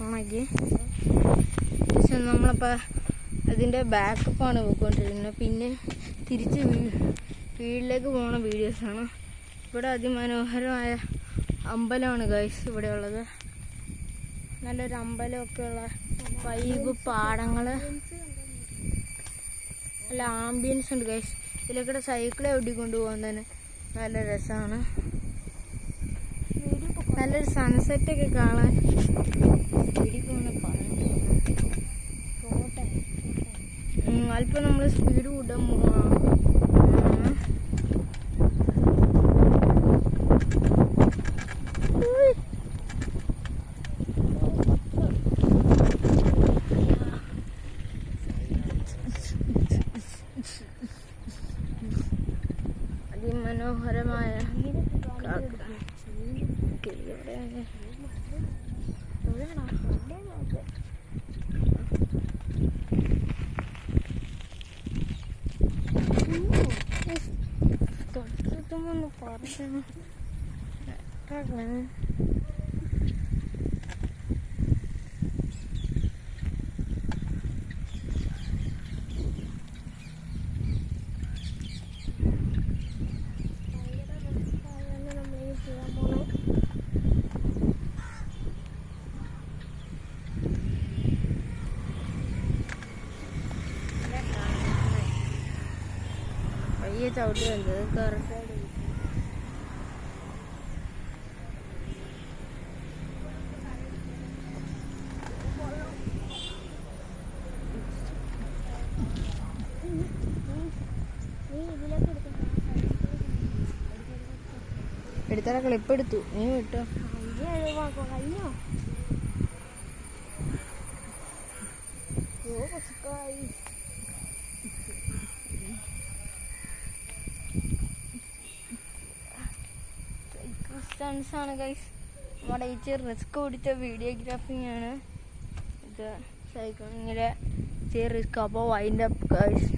ഓണാക്കി. പക്ഷെ നമ്മളപ്പോൾ അതിൻ്റെ ബാക്കപ്പാണ് പോയിക്കൊണ്ടിരിക്കുന്നത്. പിന്നെ തിരിച്ച് വീട്ടിലേക്ക് പോകുന്ന വീഡിയോസാണ്. ഇവിടെ അതിമനോഹരമായ അമ്പലമാണ് ഗൈസ് ഇവിടെ ഉള്ളത്. നല്ലൊരു അമ്പലമൊക്കെ ഉള്ള വൈബ്, പാടങ്ങൾ, നല്ല ആംബിയൻസ് ഉണ്ട് ഗൈസ്. ഇതിലേക്കൂടെ സൈക്കിളെ ഓടിക്കൊണ്ട് പോകാൻ തന്നെ നല്ല രസമാണ്. നല്ലൊരു സൺസെറ്റൊക്കെ കാണാൻ അല്പം നമ്മൾ സ്പീഡ് കൂട്ടാൻ പോവാം. അതിമനോഹരമായ തൊട്ടൊന്ന് പറഞ്ഞു. പയ്യെ ചവിട്ടി വന്നത് കറക്റ്റ് എടുത്താൽ ക്ലിപ്പ് എടുത്തു. നീ വിട്ടോ. ാണ് ഗൈസ്. നമ്മുടെ ഈ റിസ്ക് പിടിച്ച വീഡിയോഗ്രാഫിങ് ആണ് ഇത്. സൈക്കിളിങ്ങിലെ റിസ്ക്. അപ്പോൾ വൈൻഡ് അപ്പ് ഗൈസ്.